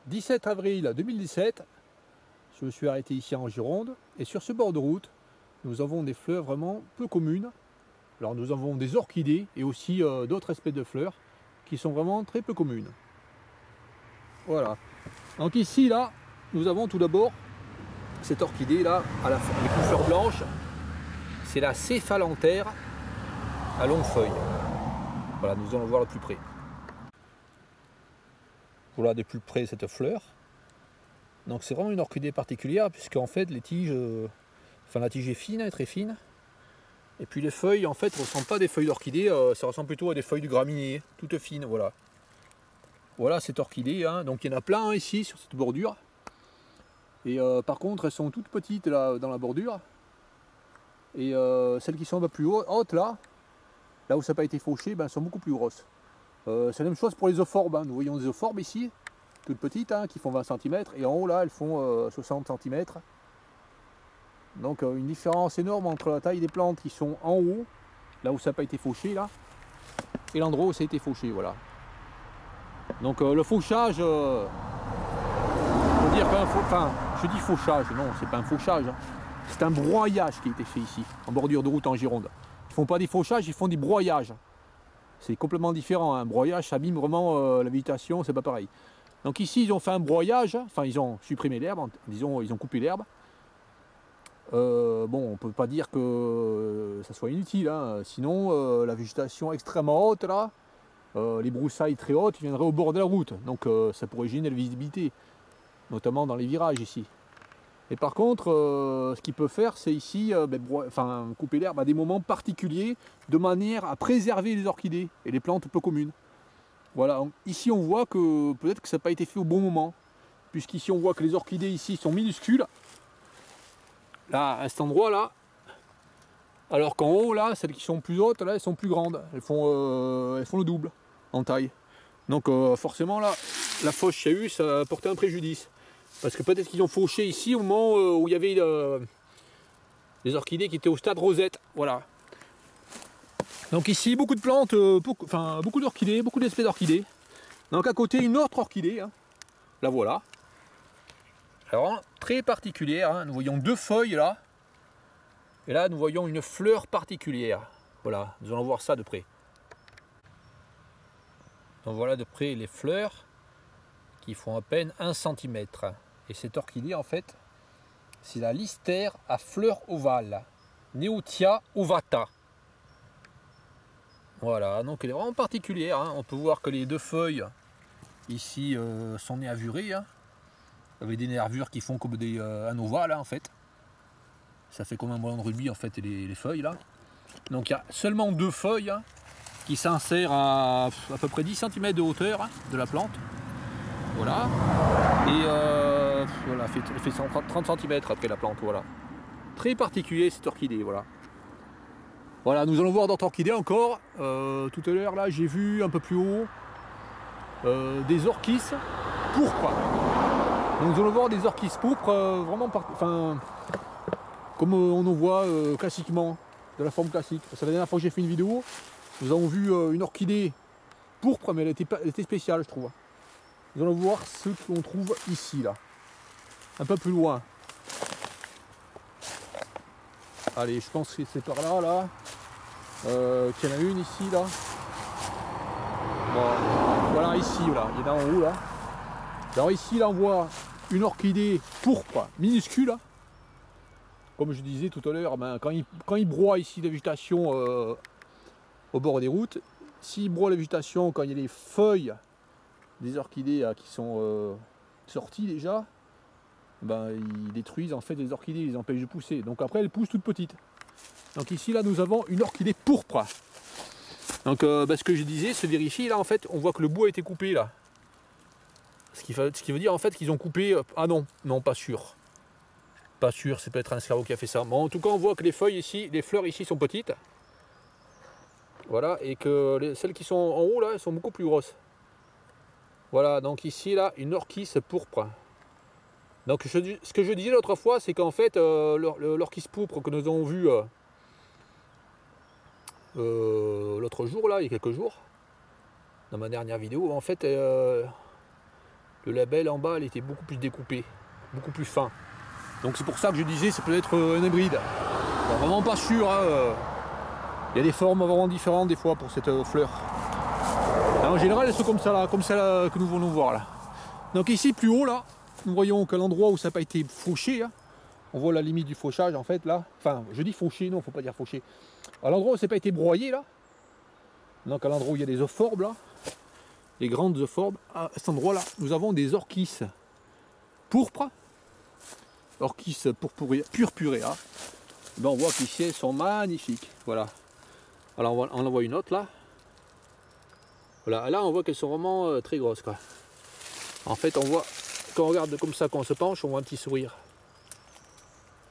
17 avril 2017, je me suis arrêté ici en Gironde, et sur ce bord de route, nous avons des fleurs vraiment peu communes. Alors nous avons des orchidées et aussi d'autres espèces de fleurs qui sont vraiment très peu communes. Voilà. Donc ici, là, nous avons tout d'abord cette orchidée là, avec une fleur blanche. C'est la céphalanthère à longue feuille. Voilà, nous allons voir de plus près. Voilà de plus près cette fleur. Donc c'est vraiment une orchidée particulière puisqu'en fait les tiges, la tige est fine, elle est très fine. Et puis les feuilles en fait ne ressemblent pas à des feuilles d'orchidée, ça ressemble plutôt à des feuilles de graminées, toutes fines, voilà. Voilà cette orchidée, hein. Donc il y en a plein ici sur cette bordure. Et par contre elles sont toutes petites là dans la bordure. Et celles qui sont un peu plus hautes là où ça n'a pas été fauché, ben, sont beaucoup plus grosses. C'est la même chose pour les euphorbes, hein. Nous voyons des euphorbes ici, toutes petites, hein, qui font 20 cm, et en haut là elles font 60 cm. Donc une différence énorme entre la taille des plantes qui sont en haut, là où ça n'a pas été fauché là, et l'endroit où ça a été fauché, voilà. Donc le fauchage, faut dire qu'un je dis fauchage, non c'est pas un fauchage, hein. C'est un broyage qui a été fait ici, en bordure de route en Gironde. Ils font pas des fauchages, ils font des broyages. C'est complètement différent, un broyage, ça abîme vraiment la végétation, c'est pas pareil. Donc ici ils ont fait un broyage, enfin ils ont supprimé l'herbe, disons ils ont coupé l'herbe. Bon, on peut pas dire que ça soit inutile, hein. Sinon la végétation extrêmement haute là, les broussailles très hautes viendraient au bord de la route, donc ça pourrait gêner la visibilité, notamment dans les virages ici. Et par contre, ce qu'il peut faire, c'est ici couper l'herbe à des moments particuliers, de manière à préserver les orchidées et les plantes peu communes. Voilà, ici on voit que peut-être que ça n'a pas été fait au bon moment, puisqu'ici on voit que les orchidées ici sont minuscules, là, à cet endroit là, alors qu'en haut là, celles qui sont plus hautes, là, elles sont plus grandes, elles font le double en taille. Donc forcément là, la fauche qu'il y a eu, ça a porté un préjudice. Parce que peut-être qu'ils ont fauché ici au moment où il y avait des orchidées qui étaient au stade rosette. Voilà. Donc ici, beaucoup de plantes, beaucoup d'orchidées, beaucoup d'espèces d'orchidées. Donc à côté, une autre orchidée. Hein. La voilà. Alors, très particulière. Hein. Nous voyons deux feuilles là. Et là, nous voyons une fleur particulière. Voilà, nous allons voir ça de près. Donc voilà de près les fleurs qui font à peine 1 cm. Et cette orchidée, en fait, c'est la lystère à fleurs ovales, Neotia ovata. Voilà, donc elle est vraiment particulière. Hein. On peut voir que les deux feuilles ici sont nervurées, hein, avec des nervures qui font comme un ovale, hein, en fait. Ça fait comme un ballon de rugby, en fait, les feuilles là. Donc il y a seulement deux feuilles, hein, qui s'insèrent à peu près 10 cm de hauteur, hein, de la plante. Voilà. Et voilà, elle fait 30 cm après la plante, voilà. Très particulier cette orchidée, voilà. Voilà, nous allons voir d'autres orchidées encore. Tout à l'heure, là, j'ai vu un peu plus haut des orchis pourpres. Donc nous allons voir des orchis pourpres, vraiment, comme on en voit classiquement, de la forme classique. Parce que la dernière fois que j'ai fait une vidéo, nous avons vu une orchidée pourpre, mais elle était spéciale, je trouve. Nous allons voir ce qu'on trouve ici, là. Un peu plus loin. Allez, je pense que c'est par là, là. Qu'il y en a une ici, là. Bon, voilà, ici, là. Il y en a en haut, là. Alors ici, là, on voit une orchidée pourpre, minuscule. Comme je disais tout à l'heure, ben, quand il broie ici la végétation au bord des routes, s'il broie la végétation, quand il y a les feuilles des orchidées qui sont sorties déjà, ben, ils détruisent en fait les orchidées, ils les empêchent de pousser. Donc après elles poussent toutes petites. Donc ici là nous avons une orchidée pourpre. Donc ce que je disais se vérifie là, en fait on voit que le bout a été coupé là. Ce qui veut dire en fait qu'ils ont coupé. Ah non, non pas sûr. Pas sûr, c'est peut-être un escargot qui a fait ça. Bon, en tout cas on voit que les feuilles ici, les fleurs ici sont petites. Voilà, et que celles qui sont en haut là, elles sont beaucoup plus grosses. Voilà, donc ici, là, une orchis pourpre. Donc ce que je disais l'autre fois, c'est qu'en fait, l'orchis pourpre que nous avons vu l'autre jour, là, il y a quelques jours, dans ma dernière vidéo, en fait, Le labelle en bas, elle était beaucoup plus découpée, beaucoup plus fin. Donc c'est pour ça que je disais, c'est peut-être un hybride. Bon, vraiment pas sûr. Hein, il y a des formes vraiment différentes des fois pour cette fleur. Alors, en général, elles sont comme ça là, comme celle que nous venons voir là. Donc ici, plus haut là, nous voyons qu'à l'endroit où ça n'a pas été fauché, hein, on voit la limite du fauchage en fait là. Enfin, je dis fauché, non, faut pas dire fauché. À l'endroit où ça n'a pas été broyé là. Donc à l'endroit où il y a des euphorbes là, les grandes euphorbes, à cet endroit là, nous avons des orchis pourpres, orchis purpurea. Ben, on voit qu'ici elles sont magnifiques. Voilà. Alors on en voit une autre là. Voilà, là on voit qu'elles sont vraiment très grosses quoi. En fait on voit, quand on regarde comme ça, quand on se penche, on voit un petit sourire.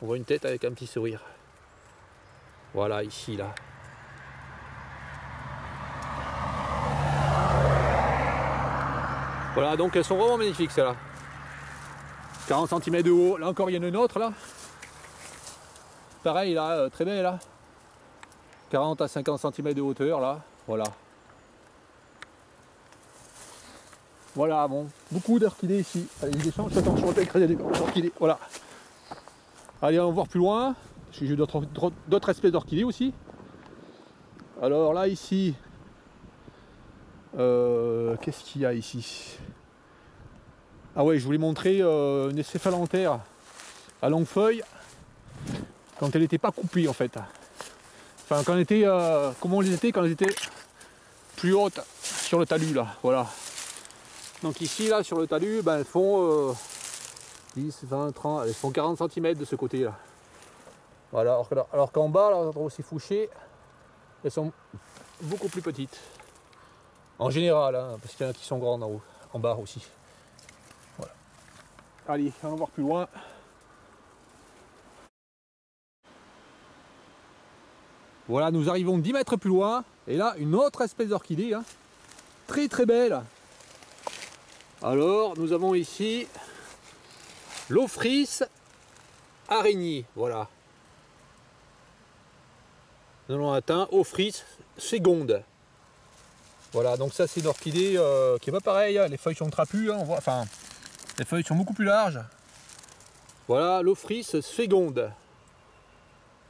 On voit une tête avec un petit sourire. Voilà, ici là. Voilà, donc elles sont vraiment magnifiques celles-là. 40 cm de haut. Là encore il y en a une autre là. Pareil là, très belle là. 40 à 50 cm de hauteur là. Voilà. Voilà, bon, beaucoup d'orchidées ici. Allez, ils échangent, attention, avec des orchidées. Voilà. Allez, on va voir plus loin. J'ai d'autres espèces d'orchidées aussi. Alors là, ici, qu'est-ce qu'il y a ici? Ah ouais, je voulais montrer une céphalanthère à longue feuille quand elle n'était pas coupée en fait. Enfin, quand elle était, comment elles étaient quand elles étaient plus hautes sur le talus là. Voilà. Donc ici, là, sur le talus, ben, elles font 10, 20, 30, elles font 40 cm de ce côté-là. Voilà, alors qu'en bas, là, on trouve aussi fouché, elles sont beaucoup plus petites. En général, hein, parce qu'il y en a qui sont grandes en haut, en bas aussi. Voilà. Allez, on va voir plus loin. Voilà, nous arrivons 10 mètres plus loin, et là, une autre espèce d'orchidée, hein, très très belle. Alors, nous avons ici l'Ophrys araignée, voilà. Nous avons atteint Ophrys seconde. Voilà, donc ça c'est une orchidée qui est pas pareille, hein. Les feuilles sont trapues, hein, on voit, enfin, les feuilles sont beaucoup plus larges. Voilà, l'Ophrys seconde.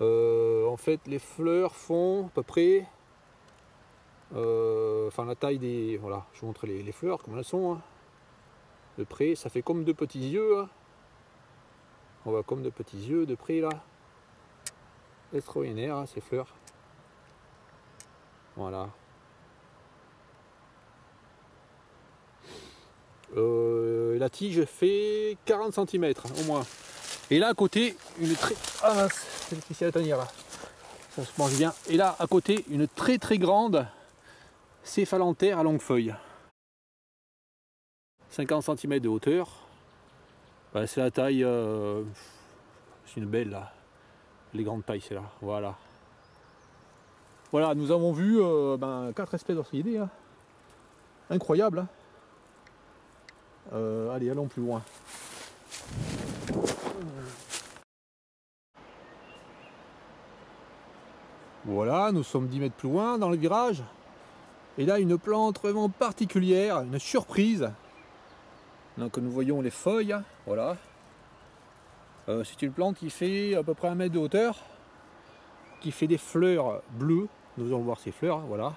En fait, les fleurs font à peu près, enfin la taille des, voilà, je vous montre les fleurs comme elles sont. Hein. De près, ça fait comme de petits yeux. Hein. On voit comme de petits yeux de près là. Extraordinaire hein, ces fleurs. Voilà. La tige fait 40 cm au moins. Et là à côté, une très... Ah mince, c'est difficile à tenir là. Ça se mange bien. Et là à côté, une très très grande céphalanthère à longue feuille. 50 cm de hauteur. Ben, c'est la taille, c'est une belle là, les grandes tailles c'est là, voilà. Voilà, nous avons vu 4 espèces d'orchidées, hein. Incroyable. Hein. Allez, allons plus loin. Voilà, nous sommes 10 mètres plus loin dans le virage. Et là, une plante vraiment particulière, une surprise. Donc nous voyons les feuilles, hein, voilà. C'est une plante qui fait à peu près 1 mètre de hauteur, qui fait des fleurs bleues. Nous allons voir ces fleurs, hein, voilà.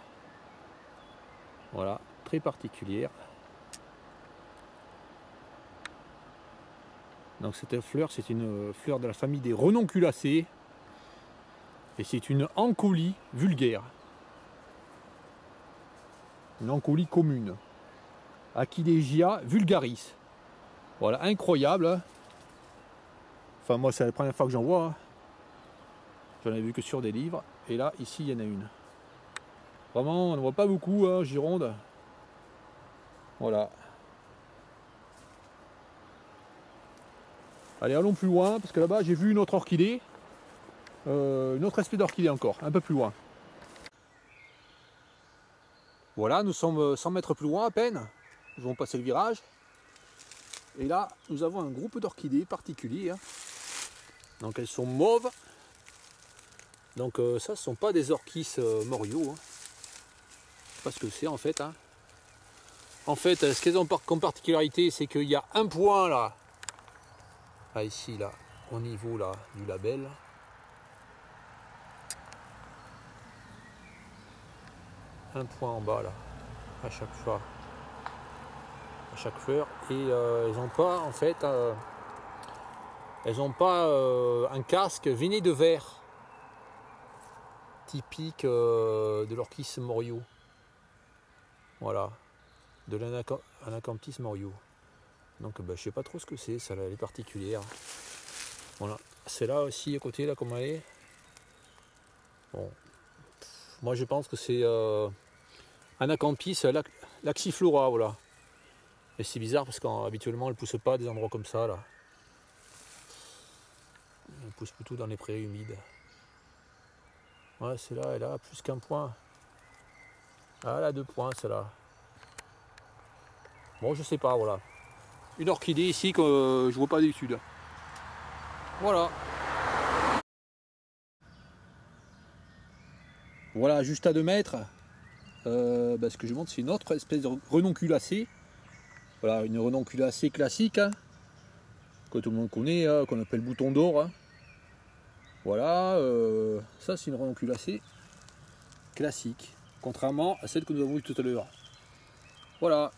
Voilà, très particulière. Donc cette fleur, c'est une fleur de la famille des renonculacées. Et c'est une ancolie vulgaire. Une ancolie commune. Aquilegia vulgaris. Voilà, incroyable. Hein. Enfin, moi, c'est la première fois que j'en vois. Hein. J'en ai vu que sur des livres. Et là, ici, il y en a une. Vraiment, on ne voit pas beaucoup, hein, Gironde. Voilà. Allez, allons plus loin, parce que là-bas, j'ai vu une autre orchidée. Une autre espèce d'orchidée encore, un peu plus loin. Voilà, nous sommes 100 mètres plus loin à peine. Nous allons passer le virage. Et là, nous avons un groupe d'orchidées particulier. Hein. Donc elles sont mauves. Donc ça, ce ne sont pas des orchis moriaux. Hein. Je ne sais pas ce que c'est en fait. Hein. En fait, ce qu'elles ont comme particularité, c'est qu'il y a un point là, ici là, au niveau là du label. Un point en bas là, à chaque fois, à chaque fleur. Et elles n'ont pas en fait, elles n'ont pas un casque veiné de vert, typique de l'Orchis morio. Voilà, de l'Anacanthis morio. Donc je sais pas trop ce que c'est, ça elle est particulière. Voilà, c'est là aussi à côté là comme elle est. Bon, moi je pense que c'est Anacanthis laxiflora, voilà. Et c'est bizarre parce qu'habituellement elle pousse pas à des endroits comme ça là. Elle pousse plutôt dans les prairies humides. Ouais, c'est là, elle a plus qu'un point. Ah, elle a 2 points, celle-là. Bon, je sais pas, voilà. Une orchidée ici que je vois pas d'habitude. Voilà. Voilà, juste à 2 mètres. Ce que je montre, c'est une autre espèce de renonculacée. Voilà, une renonculacée classique, hein, que tout le monde connaît, hein, qu'on appelle bouton d'or. Hein. Voilà, ça c'est une renonculacée classique, contrairement à celle que nous avons vue tout à l'heure. Voilà.